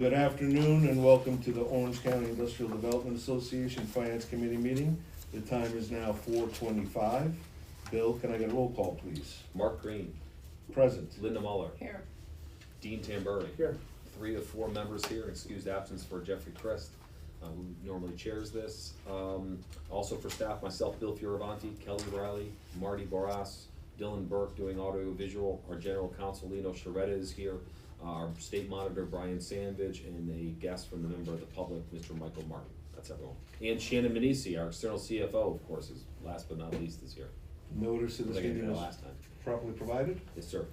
Good afternoon and welcome to the Orange County Industrial Development Association Finance Committee meeting. The time is now 4:25. Bill, can I get a roll call, please? Mark Green. Present. Linda Muller. Here. Dean Tamburri. Here. 3 of 4 members here, excused absence for Jeffrey Christ, who normally chairs this. Also for staff, myself, Bill Fioravanti, Kelly Riley, Marty Barras, Dylan Burke doing audio visual, our general counsel Lino Sharetta is here, our state monitor Brian Sandvidge, and a guest from the member of the public, Mr. Michael Martin. That's everyone. And Shannon Manisi, our external CFO, of course, is last but not least is here. Notice of Was this I gonna do meeting that was last time? properly provided. Yes, sir.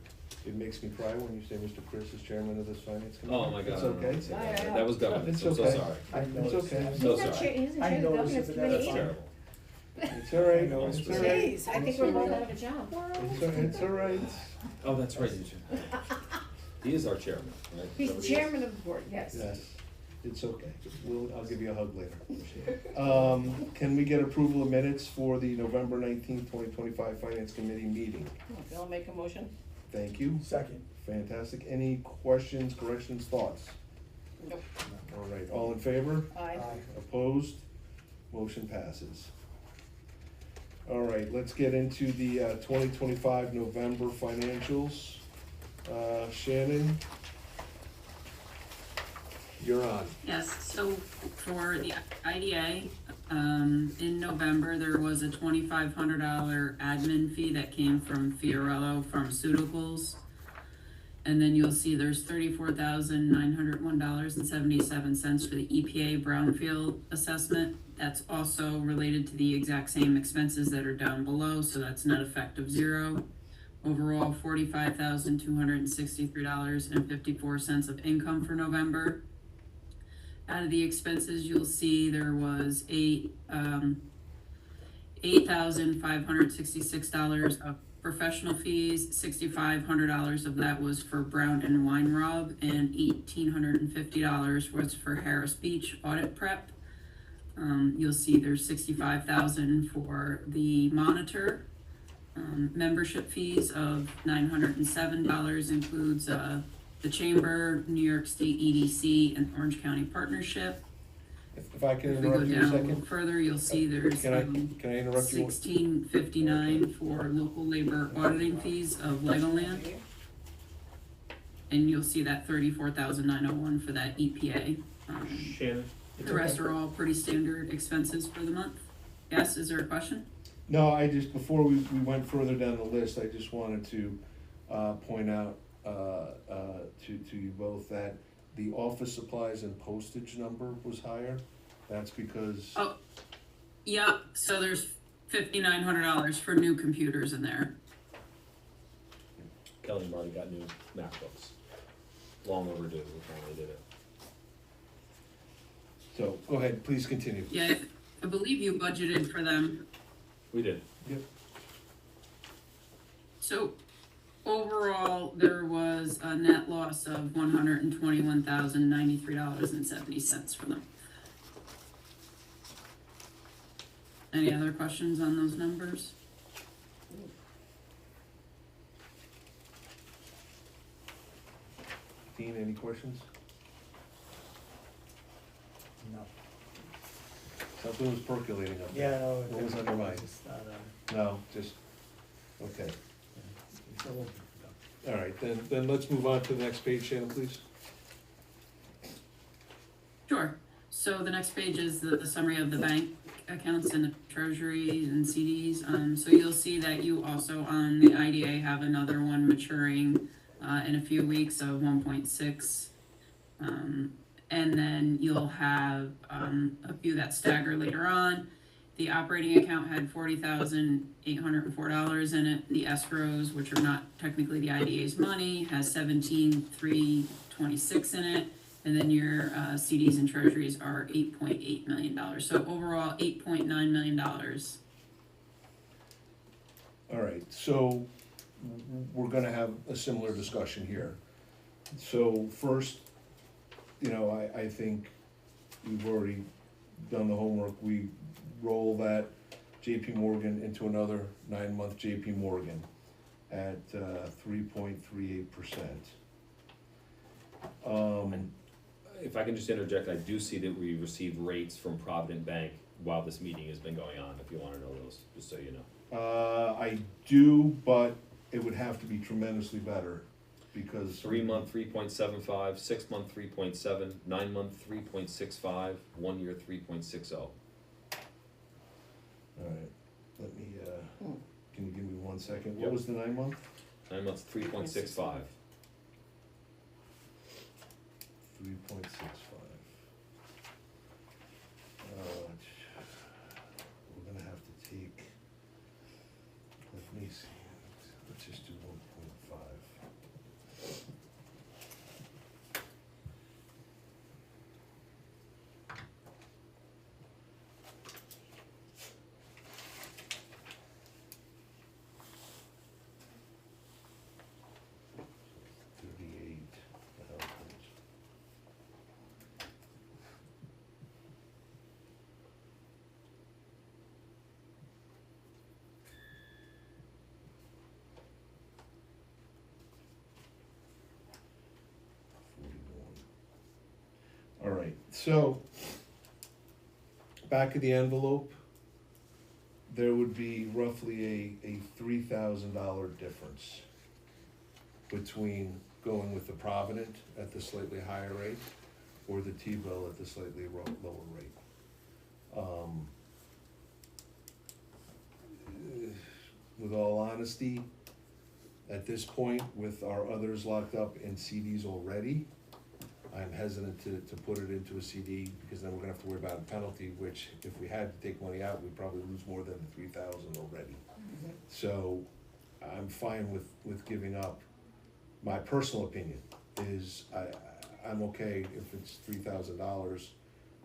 It makes me cry when you say Mr. Chris is chairman of this finance committee. Oh my God. It's I don't know okay. what to say about Yeah, that. yeah. That was government, It's so I'm so okay. sorry. It's okay. So He's not sorry. chair, he's in I charge of the noticed governance it, committee That's either. terrible. It's all right. No, It's it's all all right. Jeez, I think we're both out of a job. It's all right. Oh, that's right. He is our chairman, right? He's Is that what he is? chairman of the board, yes. Yes, it's okay. I'll give you a hug later. Can we get approval of minutes for the November 19th, 2025 Finance Committee meeting? Bill, make a motion? Thank you. Second. Fantastic. Any questions, corrections, thoughts? Nope. All right, all in favor? Aye. Opposed? Motion passes. All right, let's get into the 2025 November financials. Shannon, you're on. Yes, so for the IDA, in November, there was a $2,500 admin fee that came from Fiorello Pharmaceuticals. And then you'll see there's $34,901.77 for the EPA brownfield assessment. That's also related to the exact same expenses that are down below, so that's net effect of zero. Overall, $45,263.54 of income for November. Out of the expenses, you'll see there was $8,566 of professional fees. $6,500 of that was for Brown and Weinraub, and $1,850 was for Harris Beach audit prep. You'll see there's $65,000 for the monitor. Membership fees of $907 includes the Chamber, New York State EDC, and Orange County Partnership. If I can If we go interrupt you a down a little second. further, you'll see there's Can I interrupt you? $16.59 for local labor auditing fees of Legoland. And you'll see that $34,901 for that EPA. Shannon? The rest are all pretty standard expenses for the month. Yes, is there a question? No, before we went further down the list, I just wanted to point out to you both that the office supplies and postage number was higher. That's because, Oh, yeah, so there's $5,900 for new computers in there. Kelly and Marty got new MacBooks. Long overdue, we finally did it. so, go ahead, please continue. Yeah, I believe you budgeted for them. We did. Yep. So overall, there was a net loss of $121,093.70 for them. Any other questions on those numbers? Dean, any questions? No. Something was percolating up there. Yeah, no. What was on your mind? It's not, No, just, okay. so we'll- All right, then let's move on to the next page, Shannon, please. Sure. So the next page is the summary of the bank accounts and the treasury and CDs. So you'll see that you also on the IDA have another one maturing in a few weeks of 1.6. And then you'll have a few that stagger later on. The operating account had $40,804 in it. The escrows, which are not technically the IDA's money, has $17,326 in it. And then your CDs and treasuries are $8.8 million. So overall, $8.9 million. All right, so we're gonna have a similar discussion here. So first, I think we've already done the homework. We roll that JP Morgan into another 9-month JP Morgan at 3.38%. if I can just interject, I do see that we received rates from Provident Bank while this meeting has been going on, if you wanna know those, just so you know. I do, but it would have to be tremendously better, because. 3 month, 3.75, 6 month, 3.7, 9 month, 3.65, 1 year, 3.60. Alright, let me, Hmm. can you give me 1 second? What Yep. was the 9 month? 9 months, 3.65. 3.65. We're gonna have to take, let me see, let's just do 1.5. All right, so back of the envelope, there would be roughly a $3,000 difference between going with the Provident at the slightly higher rate or the T-bill at the slightly lower rate. With all honesty, at this point, with our others locked up in CDs already, I'm hesitant to put it into a CD, because then we're gonna have to worry about a penalty, which if we had to take money out, we'd probably lose more than the 3,000 already. So I'm fine with giving up. My personal opinion is I'm okay if it's $3,000,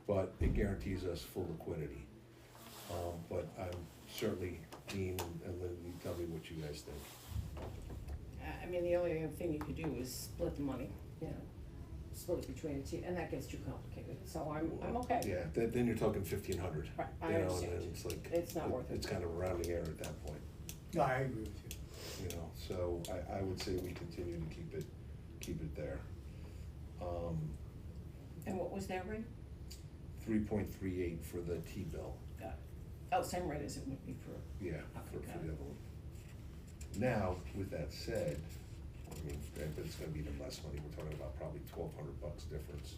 but it guarantees us full liquidity. But I'm certainly, Dean and Lynn, you tell me what you guys think. I mean, the only other thing you could do is split the money, you know, split it between the two, and that gets too complicated, so I'm okay. Yeah, then you're talking 1,500. Right, I You know, understand. and then it's like. It's not worth it. It's kind of a rounding error at that point, No, I agree with you. you know, so I would say we continue to keep it there. And what was that rate? 3.38 for the T-bill, Got it. Oh, same rate as it would be for, yeah, for Okay, the got other it. one. Now, with that said, I mean, but it's gonna be even less money, we're talking about probably $1,200 difference.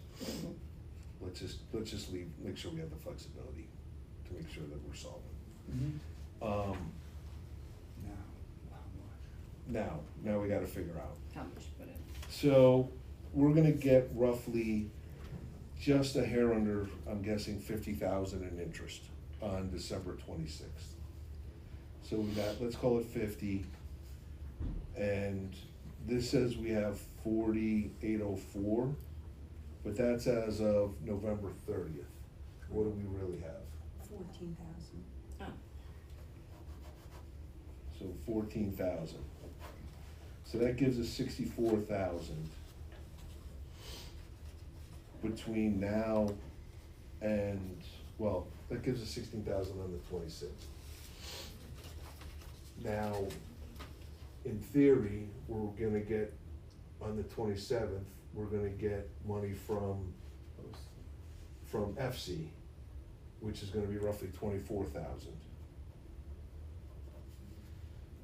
Let's just make sure we have the flexibility to make sure that we're solving. Now, how much? Now we gotta figure out. how much you put in. So, we're gonna get roughly just a hair under, I'm guessing, 50,000 in interest on December 26th. So we got, let's call it 50, and this says we have 4,804, but that's as of November 30th. What do we really have? 14,000. Oh, So 14,000. So that gives us 64,000 between now and, well, that gives us 16,000 on the 26th. Now, in theory, we're gonna get, on the 27th, we're gonna get money from FC, which is gonna be roughly 24,000.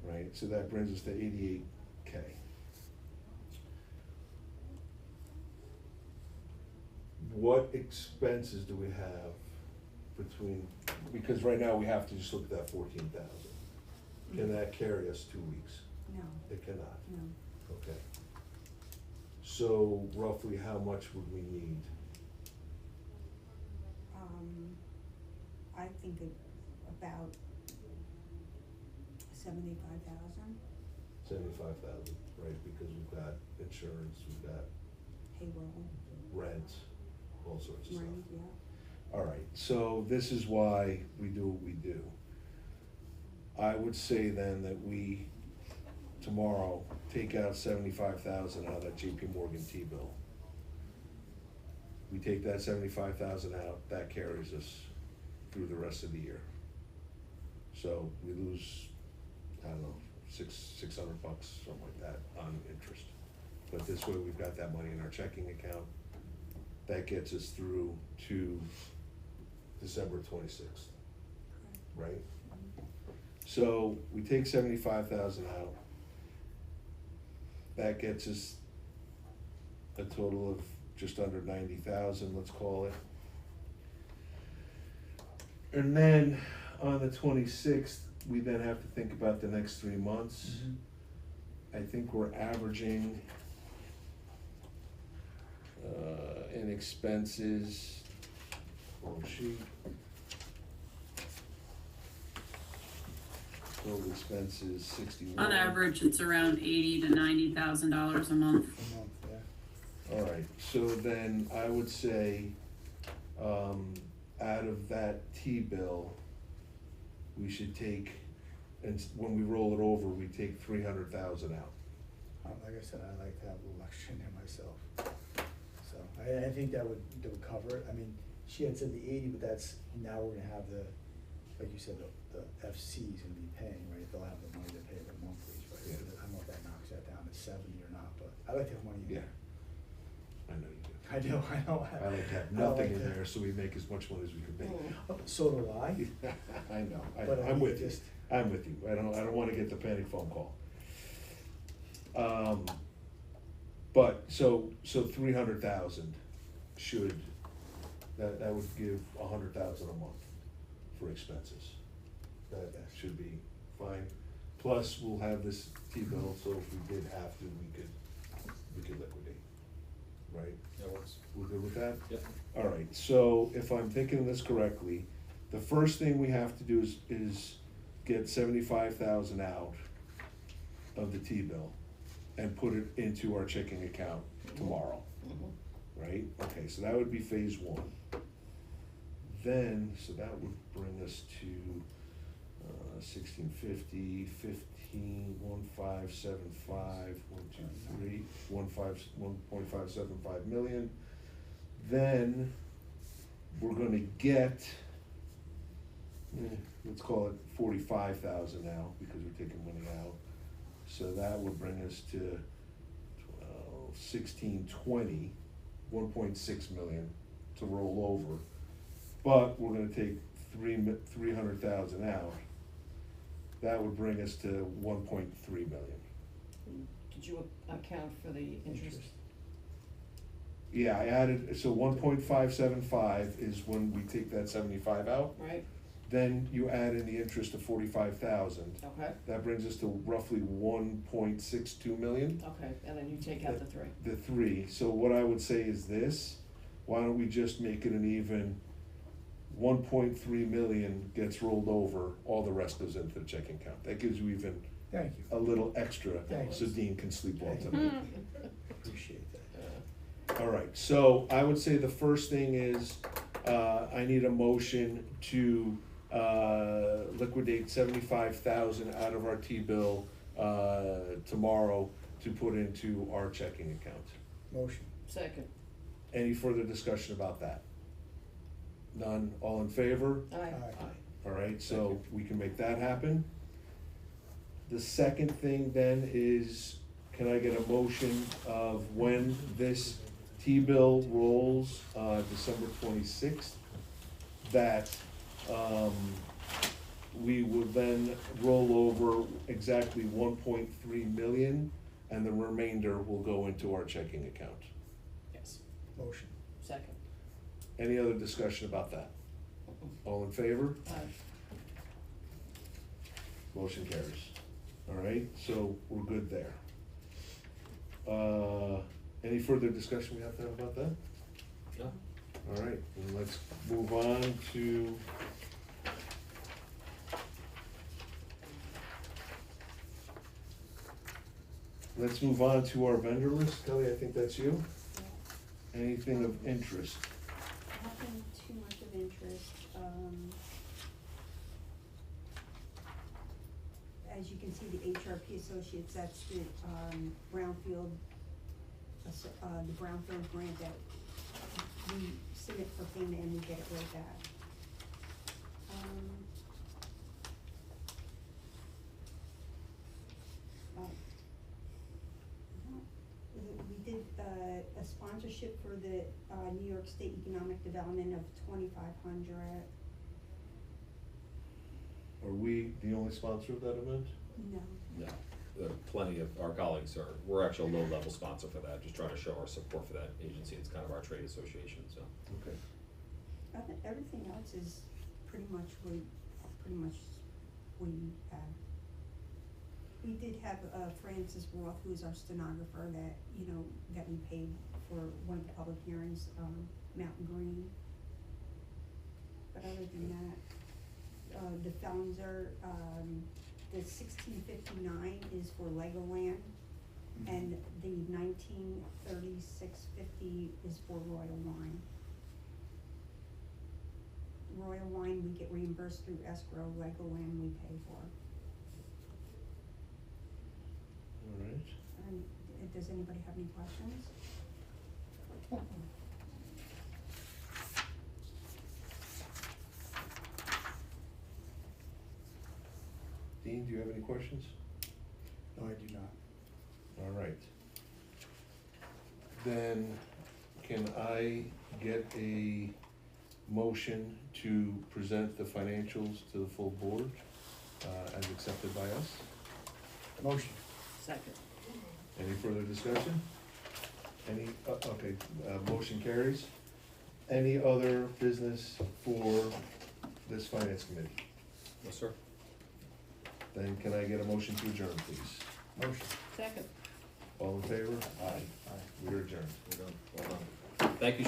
Right, so that brings us to 88K. What expenses do we have between, because right now we have to just look at that 14,000. Can that carry us 2 weeks? No, It cannot, no. okay. So roughly how much would we need? I think about 75,000 75,000, right, because we've got insurance, we've got payroll, rent, all sorts of stuff. right, yeah. All right, so this is why we do what we do. I would say then that we, tomorrow, take out 75,000 out of that JP Morgan T-bill. We take that 75,000 out, that carries us through the rest of the year. So we lose, I don't know, $600, something like that on interest. But this way, we've got that money in our checking account, that gets us through to December 26th, right? So we take 75,000 out. That gets us a total of just under 90,000, let's call it. And then on the 26th, we then have to think about the next 3 months. I think we're averaging in expenses, sheet. Total expenses 61. On average, it's around $80,000 to $90,000 a month. A month, yeah. All right, so then I would say, out of that T-bill, we should take, and when we roll it over, we take 300,000 out. Like I said, I like to have a little extra in there myself. So, I think that would cover it. I mean, she had said the 80, but that's, now we're gonna have the, like you said, the FC is gonna be paying, right? They'll have the money to pay the monthlies, right? Yeah. I don't know if that knocks that down to 70 or not, but I like to have money in Yeah. there. I know you do. I do, I know. I like to have I nothing like in to- there, so we make as much money as we can make. Oh, so do I. I know, But I I'm mean, with you, just- I'm with you, I don't wanna get the panic phone call. But, so 300,000 should, that would give 100,000 a month for expenses. That should be fine, plus we'll have this T-bill, so if we did have to, we could liquidate, right? That works. We're good with that? Yep. All right, so if I'm thinking of this correctly, the first thing we have to do is get 75,000 out of the T-bill and put it into our checking account tomorrow, right? Okay, so that would be phase one. Then, so that would bring us to 1650, 15, 1575, 123, 1.575 million. Then we're gonna get, let's call it 45,000 now because we're taking money out. So that would bring us to 1620, 1.6 million to roll over. But we're gonna take 300,000 out. That would bring us to 1.3 million. Did you account for the interest? Yeah, I added, so 1.575 is when we take that 75 out. Right, Then you add in the interest of 45,000. okay, That brings us to roughly 1.62 million. okay, and then you take out the three. The three, so what I would say is this, why don't we just make it an even 1.3 million gets rolled over, all the rest goes into the checking account. That gives you even Thank you, a little extra, Thanks. so Dean can sleep well Thank you. tonight. appreciate that. All right, so I would say the first thing is, I need a motion to, liquidate 75,000 out of our T-bill, tomorrow to put into our checking account. Motion. Second, Any further discussion about that? None, all in favor? aye. Aye. All right, so we can make that happen. The second thing then is, can I get a motion of when this T-bill rolls, December 26th, that, we will then roll over exactly 1.3 million, and the remainder will go into our checking account. Yes, Motion. second, Any other discussion about that? All in favor? aye. Motion carries. All right, so we're good there. Any further discussion we have to have about that? No? All right, then let's move on to our vendor list. Kelly, I think that's you. Anything of interest? Nothing too much of interest, as you can see, the HRP Associates, that's the, Brownfield, the Brownfield grant that we submit for payment and we get it right back. We did, a sponsorship scholarship for the, New York State Economic Development of $2,500. Are we the only sponsor of that event? No. No, there are plenty of our colleagues are, we're actually a low-level sponsor for that, just trying to show our support for that agency. It's kind of our trade association, so. Okay. Everything else is pretty much we have. We did have, Francis Roth, who's our stenographer, that, that we paid for one of the public hearings, Mountain Green. But other than that, the funds are, the 1659 is for Legoland, and the 1936.50 is for Royal Wine. Royal Wine, we get reimbursed through escrow, Legoland we pay for. All right. And does anybody have any questions? Dean, do you have any questions? No, I do not. All right. Then, can I get a motion to present the financials to the full board, as accepted by us? Motion. Second. Any further discussion? Motion carries. Any other business for this finance committee? Yes, sir. Then can I get a motion to adjourn, please? Motion. Second. All in favor? Aye. We are adjourned. We're done. Well done. Thank you.